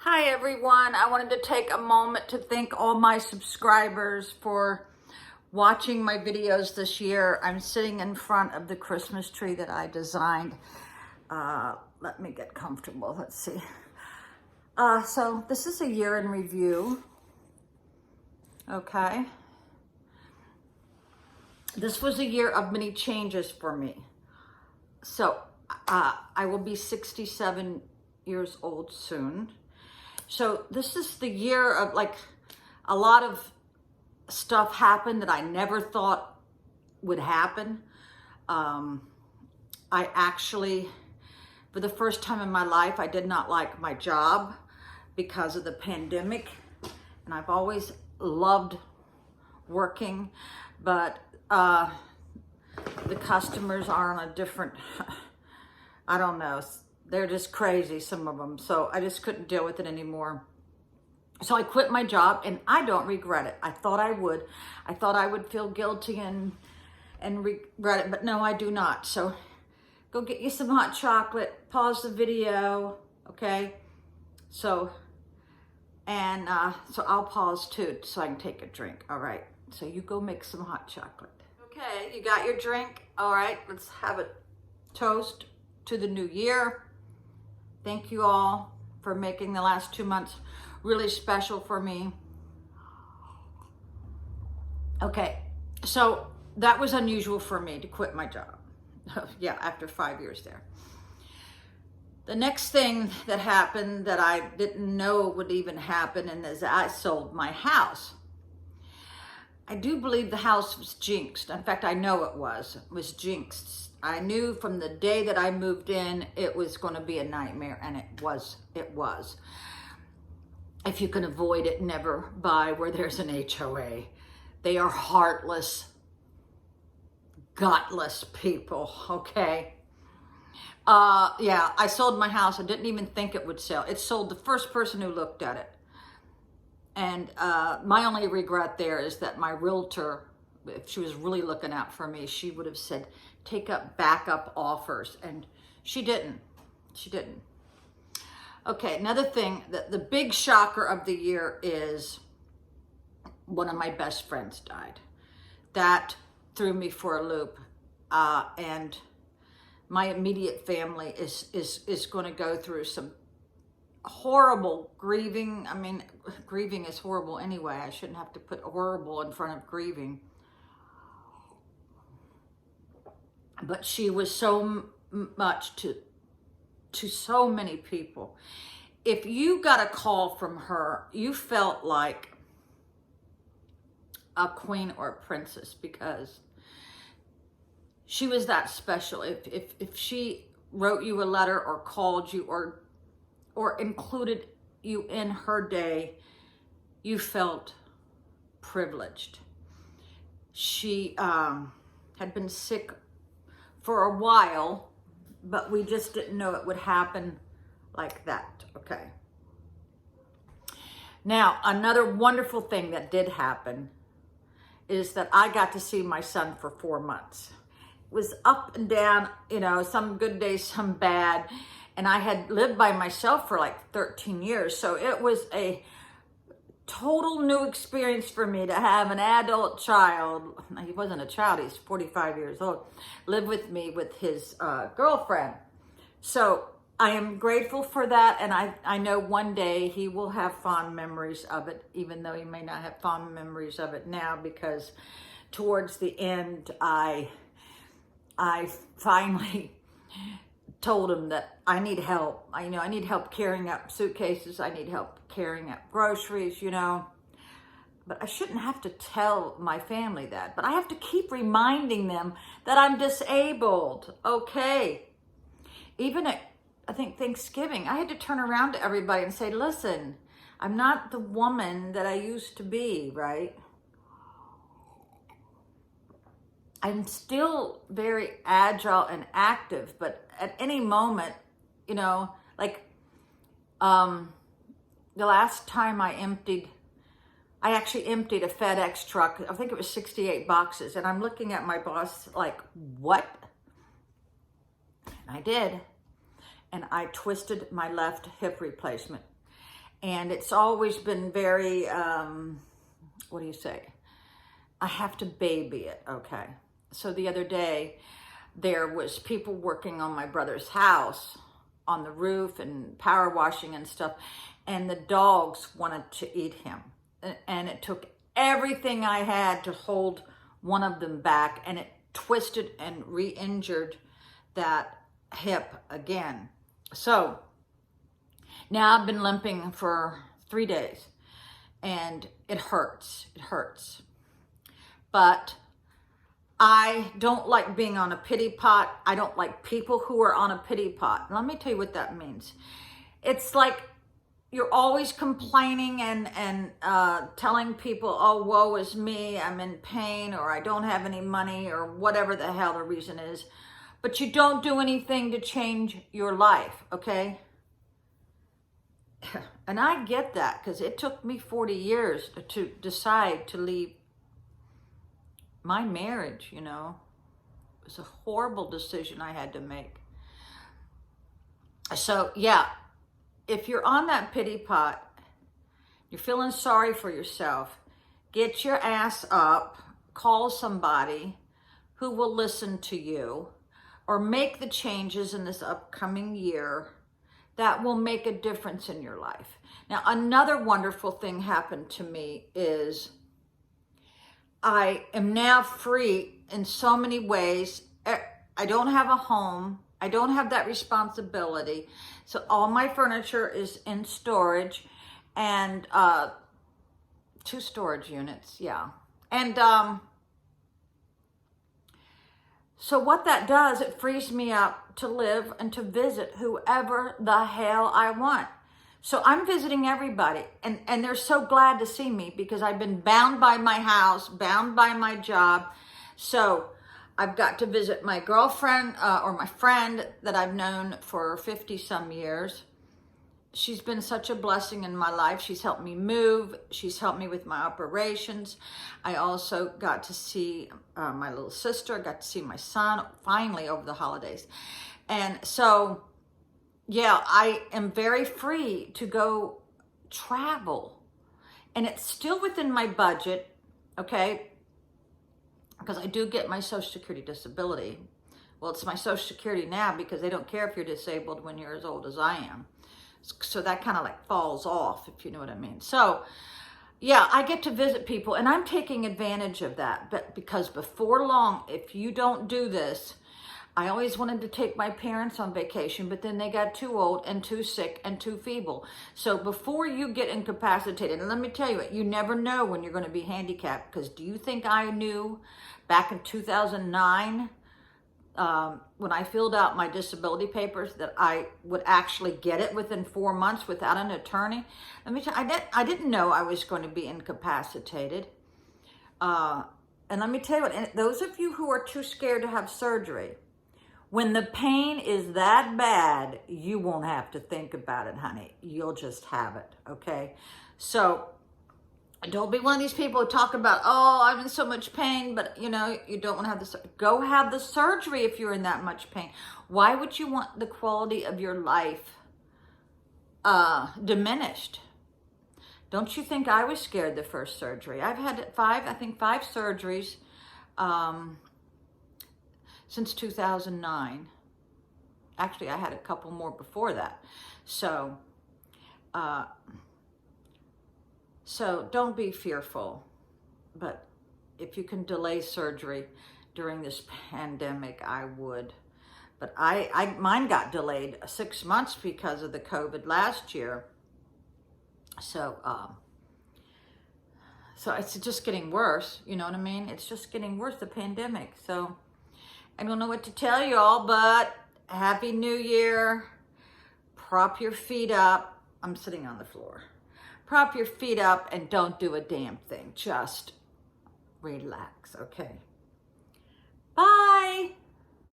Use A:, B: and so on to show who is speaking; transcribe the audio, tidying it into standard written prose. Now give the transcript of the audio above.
A: Hi everyone, I wanted to take a moment to thank all my subscribers for watching my videos this year. I'm sitting in front of the Christmas tree that I designed. Let me get comfortable, let's see. So this is a year in review, okay? This was a year of many changes for me. So I will be 67 years old soon. So this is the year of like a lot of stuff happened that I never thought would happen. I actually, for the first time in my life, I did not like my job because of the pandemic. And I've always loved working, but the customers are on a different, I don't know, they're just crazy, some of them. So I just couldn't deal with it anymore. So I quit my job and I don't regret it. I thought I would. I thought I would feel guilty and regret it, but no, I do not. So go get you some hot chocolate, pause the video, okay? So I'll pause too so I can take a drink, all right? So you go make some hot chocolate. Okay, you got your drink, all right? Let's have a toast to the new year. Thank you all for making the last 2 months really special for me. Okay, so that was unusual for me to quit my job. Yeah, after 5 years there. The next thing that happened that I didn't know would even happen is I sold my house. I do believe the house was jinxed. In fact, I know it was jinxed. I knew from the day that I moved in, it was going to be a nightmare, and it was. If you can avoid it, never buy where there's an HOA. They are heartless, gutless people, okay? Yeah, I sold my house. I didn't even think it would sell. It sold the first person who looked at it. And my only regret there is that my realtor, if she was really looking out for me, she would have said, take up backup offers. And she didn't. She didn't. Okay, another thing, the big shocker of the year is one of my best friends died. That threw me for a loop. And my immediate family is going to go through some horrible grieving. I mean, grieving is horrible anyway. I shouldn't have to put horrible in front of grieving. But she was so much to so many people. If you got a call from her, you felt like a queen or a princess because she was that special. If she wrote you a letter or called you or included you in her day, you felt privileged. She had been sick for a while, but we just didn't know it would happen like that, okay? Now, another wonderful thing that did happen is that I got to see my son for 4 months. It was up and down, you know, some good days, some bad. And I had lived by myself for like 13 years. So it was a total new experience for me to have an adult child. He wasn't a child, he's 45 years old, live with me with his girlfriend. So I am grateful for that. And I know one day he will have fond memories of it, even though he may not have fond memories of it now, because towards the end, I finally told him that I need help. I need help carrying up suitcases. I need help carrying up groceries, you know. But I shouldn't have to tell my family that. But I have to keep reminding them that I'm disabled, okay? Even at, I think, Thanksgiving, I had to turn around to everybody and say, listen, I'm not the woman that I used to be, right? I'm still very agile and active, but at any moment, you know, like the last time I actually emptied a FedEx truck. I think it was 68 boxes. And I'm looking at my boss like, what? And I did. And I twisted my left hip replacement. And it's always been very, what do you say? I have to baby it, okay? So the other day, there was people working on my brother's house on the roof and power washing and stuff, and the dogs wanted to eat him. And it took everything I had to hold one of them back, and it twisted and re-injured that hip again. So now I've been limping for 3 days, and it hurts. It hurts. But I don't like being on a pity pot. I don't like people who are on a pity pot. Let me tell you what that means. It's like you're always complaining and telling people, oh, woe is me, I'm in pain, or I don't have any money, or whatever the hell the reason is. But you don't do anything to change your life, okay? And I get that, because it took me 40 years to decide to leave my marriage, you know. It was a horrible decision I had to make. So, yeah, if you're on that pity pot, you're feeling sorry for yourself, get your ass up, call somebody who will listen to you, or make the changes in this upcoming year that will make a difference in your life. Now, another wonderful thing happened to me is I am now free in so many ways. I don't have a home. I don't have that responsibility. So all my furniture is in storage, and 2 storage units, yeah. And so what that does, it frees me up to live and to visit whoever the hell I want. So I'm visiting everybody, and they're so glad to see me, because I've been bound by my house, bound by my job. So I've got to visit my girlfriend or my friend that I've known for 50 some years. She's been such a blessing in my life. She's helped me move. She's helped me with my operations. I also got to see my little sister. I got to see my son finally over the holidays. And so, yeah, I am very free to go travel. And it's still within my budget, okay? Because I do get my Social Security disability. Well, it's my Social Security now, because they don't care if you're disabled when you're as old as I am. So that kind of like falls off, if you know what I mean. So, yeah, I get to visit people, and I'm taking advantage of that. But because before long, if you don't do this, I always wanted to take my parents on vacation, but then they got too old and too sick and too feeble. So before you get incapacitated, and let me tell you, you never know when you're going to be handicapped, because do you think I knew back in 2009, when I filled out my disability papers, that I would actually get it within 4 months without an attorney? Let me tell you, I didn't know I was going to be incapacitated. And let me tell you what, those of you who are too scared to have surgery, when the pain is that bad, you won't have to think about it, honey. You'll just have it, okay? So don't be one of these people who talk about, oh, I'm in so much pain, but you know, you don't want to have the surgery. Go have the surgery if you're in that much pain. Why would you want the quality of your life diminished? Don't you think I was scared the first surgery? I've had 5 surgeries since 2009. Actually, I had a couple more before that. So, so don't be fearful. But if you can delay surgery during this pandemic, I would. But mine got delayed 6 months because of the COVID last year. So, so it's just getting worse. You know what I mean? It's just getting worse, the pandemic. So I don't know what to tell y'all, but Happy New Year. Prop your feet up. I'm sitting on the floor. Prop your feet up and don't do a damn thing. Just relax, okay? Bye.